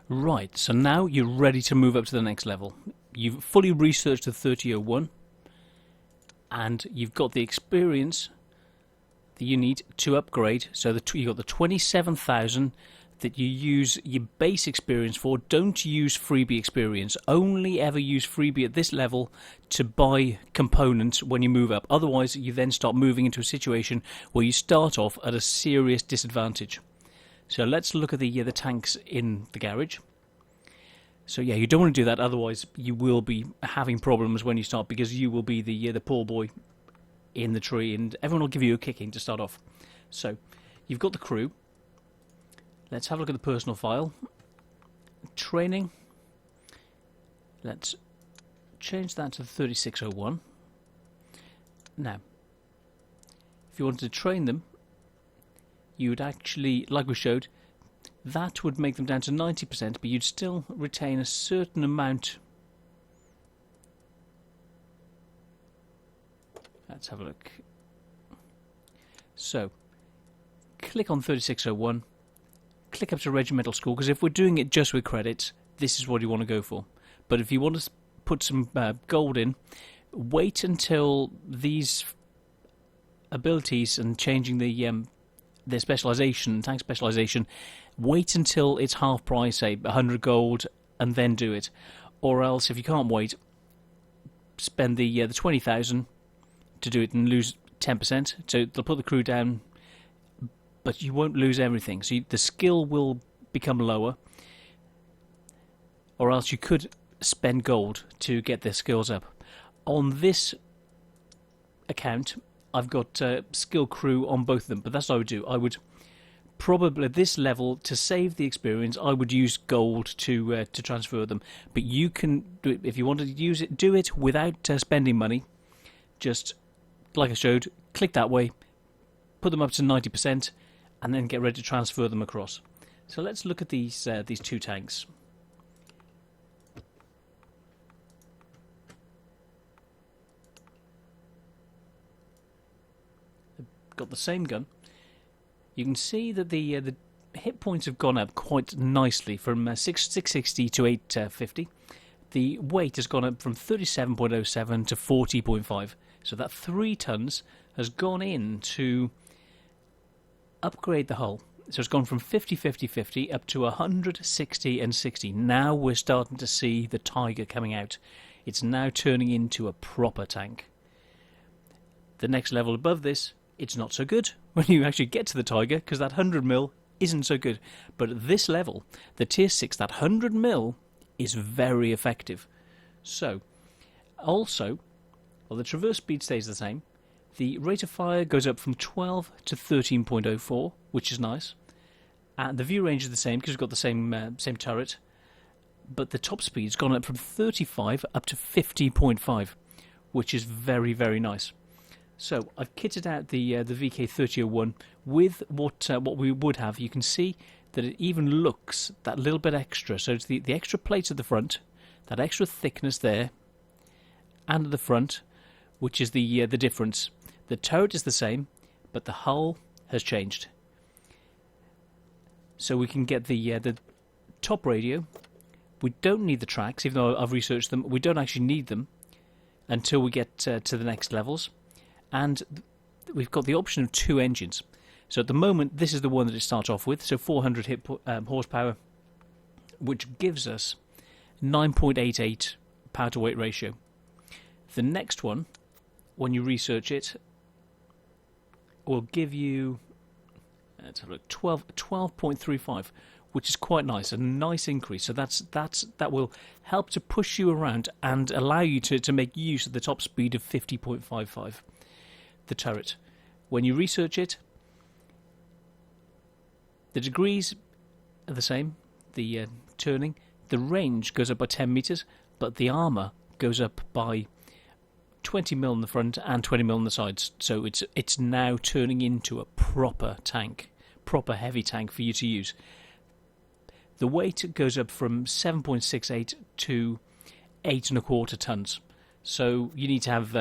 Right, so now you're ready to move up to the next level. You've fully researched the 3001, and you've got the experience that you need to upgrade. So you've got the 27,000 that you use your base experience for. Don't use freebie experience. Only ever use freebie at this level to buy components when you move up. Otherwise, you then start moving into a situation where you start off at a serious disadvantage. So let's look at the tanks in the garage. So yeah, you don't want to do that, otherwise you will be having problems when you start, because you will be the poor boy in the tree and everyone will give you a kicking to start off. So you've got the crew. Let's have a look at the personal file. Training. Let's change that to 3601. Now, if you wanted to train them, you would actually, like we showed, that would make them down to 90%, but you'd still retain a certain amount. Let's have a look. So, click on 3601, click up to Regimental School, because if we're doing it just with credits, this is what you want to go for. But if you want to put some gold in, wait until these abilities and changing their specialisation, tank specialisation, wait until it's half price, say 100 gold, and then do it. Or else, if you can't wait, spend the 20,000 to do it and lose 10%. So they'll put the crew down, but you won't lose everything. So the skill will become lower. Or else you could spend gold to get their skills up. On this account, I've got skill crew on both of them, but that's what I would do. I would probably, at this level, to save the experience, I would use gold to transfer them. But you can do it if you wanted to use it. Do it without spending money. Just like I showed, click that way, put them up to 90%, and then get ready to transfer them across. So let's look at these two tanks. Got the same gun. You can see that the hit points have gone up quite nicely from 660 to 850. The weight has gone up from 37.07 to 40.5. So that 3 tons has gone in to upgrade the hull. So it's gone from 50-50-50 up to 160 and 60. Now we're starting to see the Tiger coming out. It's now turning into a proper tank. The next level above this, it's not so good when you actually get to the Tiger, because that 100mm isn't so good. But at this level, the Tier 6, that 100mm is very effective. So, also, well, the traverse speed stays the same. The rate of fire goes up from 12 to 13.04, which is nice. And the view range is the same, because we've got the same turret. But the top speed's gone up from 35 up to 50.5, which is very, very nice. So I've kitted out the VK3001 with what we would have. You can see that it even looks that little bit extra. So it's the extra plates at the front, that extra thickness there, and at the front, which is the difference. The turret is the same, but the hull has changed. So we can get the top radio. We don't need the tracks, even though I've researched them. We don't actually need them until we get to the next levels. And we've got the option of 2 engines. So at the moment, this is the one that it starts off with, so 400 horsepower, which gives us 9.88 power to weight ratio. The next one, when you research it, will give you, let's have a look, 12.35, which is quite nice, a nice increase. So that will help to push you around and allow you to make use of the top speed of 50.55. The turret. When you research it, the degrees are the same, the turning. The range goes up by 10 meters, but the armour goes up by 20mm on the front and 20mm on the sides. So it's now turning into a proper tank, proper heavy tank for you to use. The weight goes up from 7.68 to 8.25 tons. So you need to have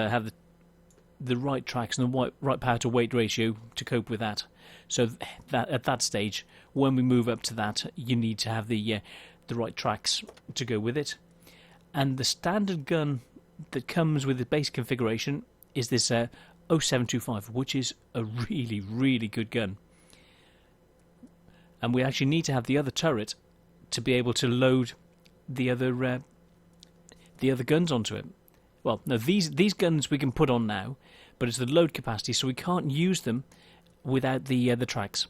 the right tracks and the right power to weight ratio to cope with that. So that at that stage, when we move up to that, you need to have the the right tracks to go with it. And the standard gun that comes with the base configuration is this 0725, which is a really, really good gun. And we actually need to have the other turret to be able to load the other guns onto it. Well, no, these guns we can put on now, but it's the load capacity, so we can't use them without the tracks.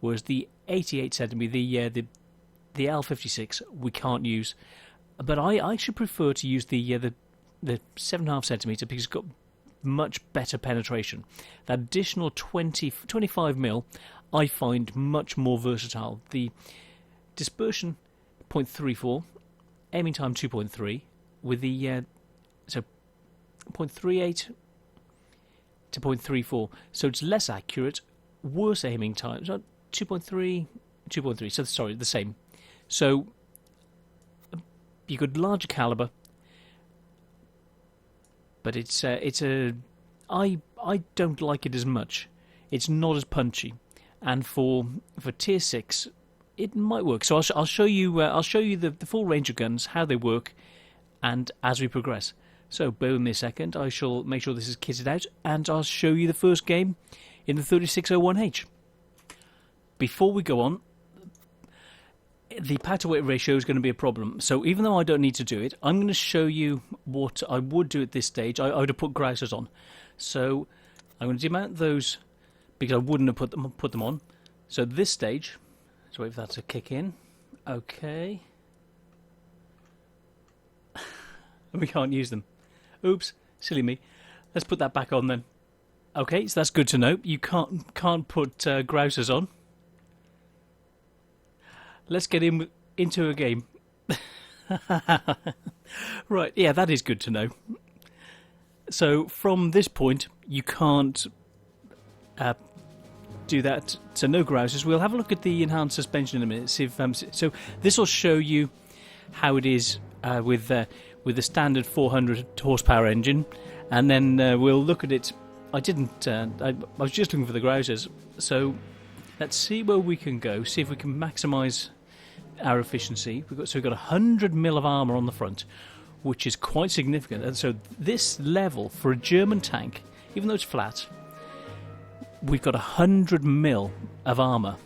Whereas the 88cm, the L56, we can't use. But I actually prefer to use the 7.5cm because it's got much better penetration. That additional 25mm I find much more versatile. The dispersion 0.34, aiming time 2.3, with the so 0.38 to 0.34, so it's less accurate, worse aiming time. So 2.3, 2.3. So sorry, the same. So you got larger caliber, but I don't like it as much. It's not as punchy, and for tier 6, it might work. So I'll show you the full range of guns, how they work, and as we progress. So bear with me a second. I shall make sure this is kitted out, and I'll show you the first game in the 3601H. Before we go on, the power to weight ratio is going to be a problem. So even though I don't need to do it, I'm going to show you what I would do at this stage. I would have put grousers on. So I'm going to demount those because I wouldn't have put them on. So at this stage, let's wait for that to kick in. Okay. We can't use them. Oops, silly me. Let's put that back on then. Okay, so that's good to know. You can't put grousers on. Let's get into a game. Right, yeah, that is good to know. So from this point, you can't do that. So no grousers. We'll have a look at the enhanced suspension in a minute. See if so this will show you how it is with the standard 400 horsepower engine, and then we'll look at it. I was just looking for the grousers. So let's see where we can go. See if we can maximise our efficiency. We've got 100mm of armour on the front, which is quite significant. And so this level for a German tank, even though it's flat, we've got 100mm of armour.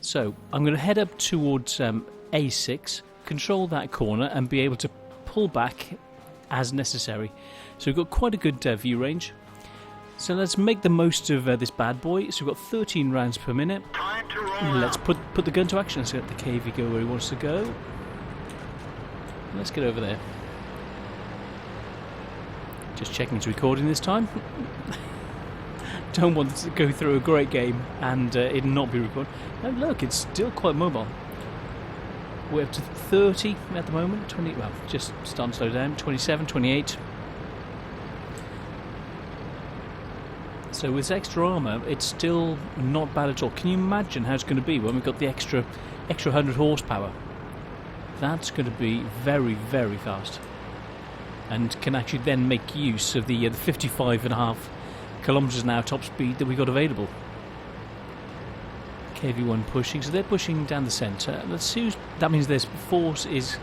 So I'm going to head up towards A6, control that corner, and be able to pull back as necessary. So we've got quite a good view range. So let's make the most of this bad boy. So we've got 13 rounds per minute. Let's put the gun to action. Let's let the KV go where he wants to go. Let's get over there. Just checking it's recording this time. Don't want to go through a great game and it not be recorded. No, look, it's still quite mobile. We're up to 30 at the moment. 20. Well, just starting to slow down. 27, 28. So with extra armour, it's still not bad at all. Can you imagine how it's going to be when we've got the extra 100 horsepower? That's going to be very, very fast, and can actually then make use of the 55.5 kilometres an hour top speed that we got available. KV1 pushing, so they're pushing down the centre. Let's see. That means this force is,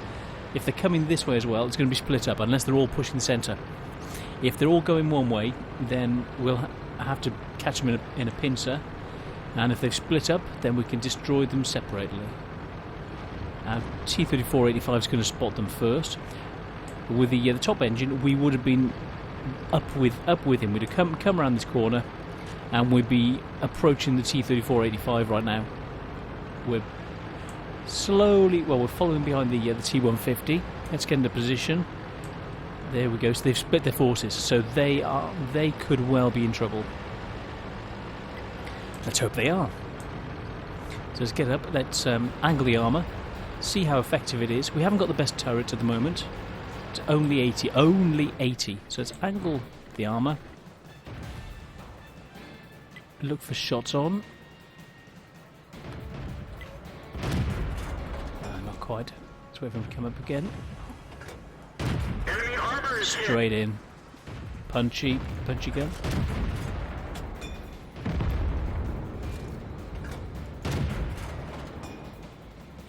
if they're coming this way as well, it's going to be split up unless they're all pushing the centre. If they're all going one way, then we'll have to catch them in a pincer, and if they've split up, then we can destroy them separately. T-3485 is going to spot them first. With the top engine, we would have been up with him. We'd have come around this corner, and we'd be approaching the T-3485 right now. We're following behind the T-150. Let's get into position. There we go. So they've split their forces. So they could well be in trouble. Let's hope they are. So let's get up. Let's angle the armour. See how effective it is. We haven't got the best turret at the moment. It's only 80. Only 80. So let's angle the armour. Look for shots on. Not quite. Let's wait for him to come up again. Straight in. Punchy gun.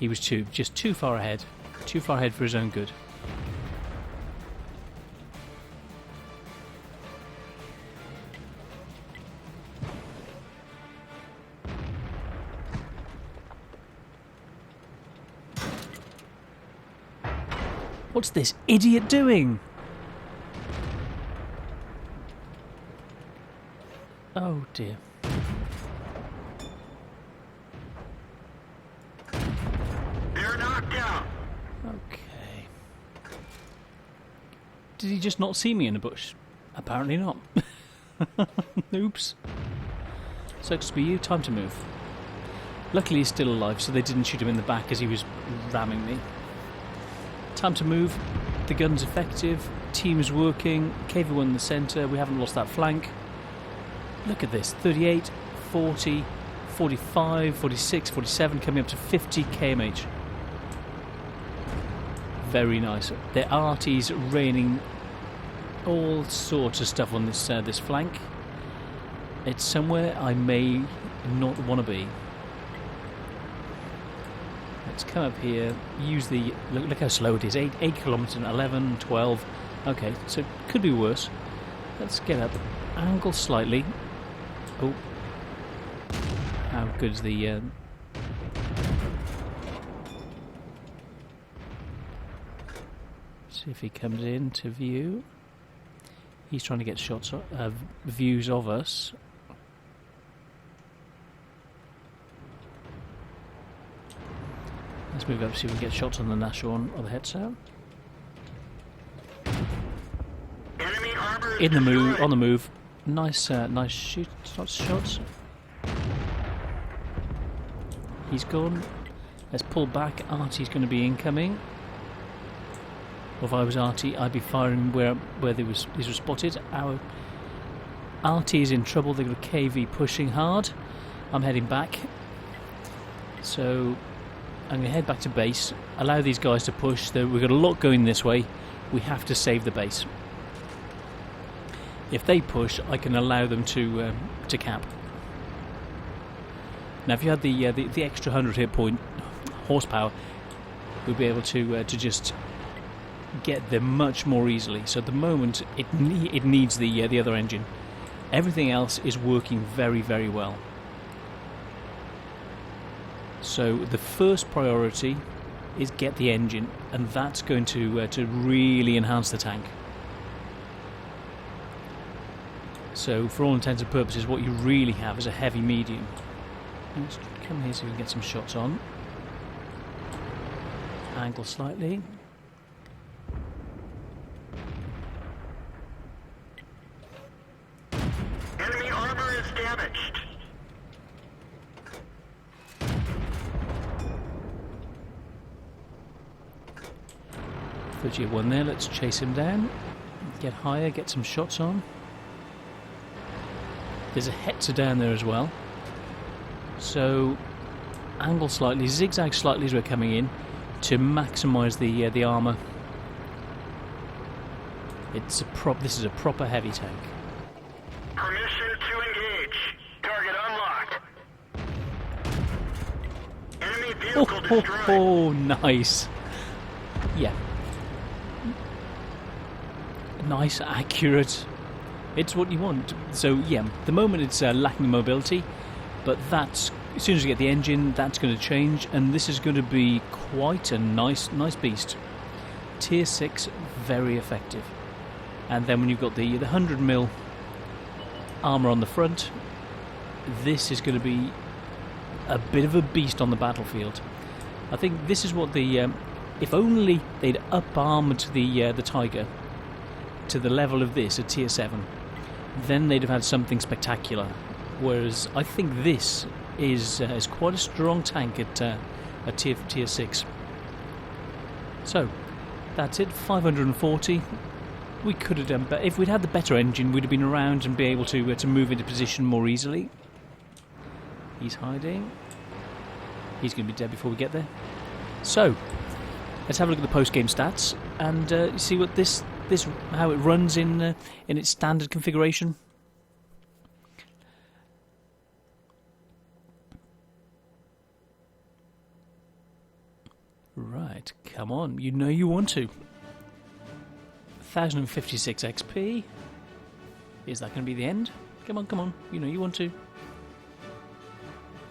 he was just too far ahead for his own good. What's this idiot doing? Oh dear. They're knocked out. Okay. Did he just not see me in the bush? Apparently not. Oops. Sucks to be you. Time to move. Luckily he's still alive, so they didn't shoot him in the back as he was ramming me. Time to move. The gun's effective. Team's working. KV1 in the centre. We haven't lost that flank. Look at this. 38, 40, 45, 46, 47, coming up to 50 kmh. Very nice. The RT's raining all sorts of stuff on this this flank. It's somewhere I may not want to be. Let's come up here, use the... Look how slow it is, 8 kilometres, 11, 12... Okay, so it could be worse. Let's get up, angle slightly. Oh. How good's the... See if he comes into view. He's trying to get shots of views of us. Let's move up, see if we can get shots on the Nashorn or the Hetzer. Enemy armor In the move, on the move. Nice, nice shots. He's gone. Let's pull back. Artie's going to be incoming. Or if I was Artie, I'd be firing where these were spotted. Our Artie is in trouble. They've got a KV pushing hard. I'm heading back. So I'm going to head back to base, allow these guys to push. We've got a lot going this way. We have to save the base. If they push, I can allow them to cap. Now, if you had the extra 100 hit point horsepower, we'd be able to just get them much more easily. So at the moment, it needs the other engine. Everything else is working very, very well. So the first priority is get the engine, and that's going to really enhance the tank. So for all intents and purposes, what you really have is a heavy medium. Let's come here so we can get some shots on. Angle slightly. Enemy armor is damaged. One there, let's chase him down. Get higher, get some shots on. There's a Hetzer down there as well. So, angle slightly, zigzag slightly as we're coming in to maximise the armour. This is a proper heavy tank. Permission to engage. Target unlocked. Enemy vehicle destroyed. Oh, nice. Yeah. Nice, accurate. It's what you want. So yeah, the moment it's lacking mobility, but that's as soon as you get the engine, that's going to change, and this is going to be quite a nice beast. Tier 6, very effective. And then when you've got the 100mm armour on the front, this is going to be a bit of a beast on the battlefield. I think this is what the if only they'd up-armoured the Tiger to the level of this, a tier 7, then they'd have had something spectacular. Whereas I think this is quite a strong tank at a tier 6. So that's it, 540. We could have done better. If we'd had the better engine, we'd have been around and be able to move into position more easily. He's hiding. He's going to be dead before we get there. So let's have a look at the post-game stats and see what this how it runs in its standard configuration. Right, come on. You know you want to. 1056 XP. Is that going to be the end? Come on, come on. You know you want to.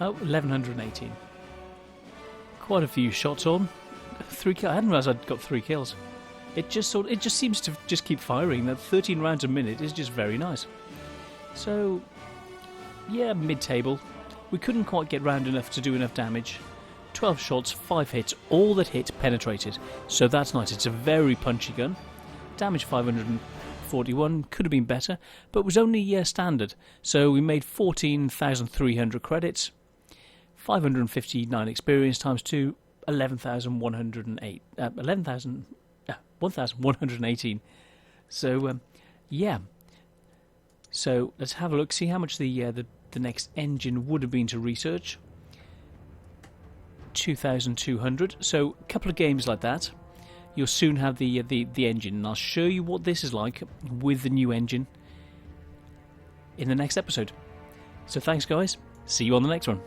Oh, 1118. Quite a few shots on. 3 kills. I hadn't realised I'd got 3 kills. It just seems to just keep firing. That 13 rounds a minute is just very nice. So, yeah, mid-table. We couldn't quite get round enough to do enough damage. 12 shots, 5 hits. All that hit penetrated. So that's nice. It's a very punchy gun. Damage 541. Could have been better, but was only standard. So we made 14,300 credits. 559 experience times 2. 11,108. 1,118. So, yeah. So let's have a look. See how much the next engine would have been to research. 2,200. So a couple of games like that. You'll soon have the engine, and I'll show you what this is like with the new engine in the next episode. So thanks, guys. See you on the next one.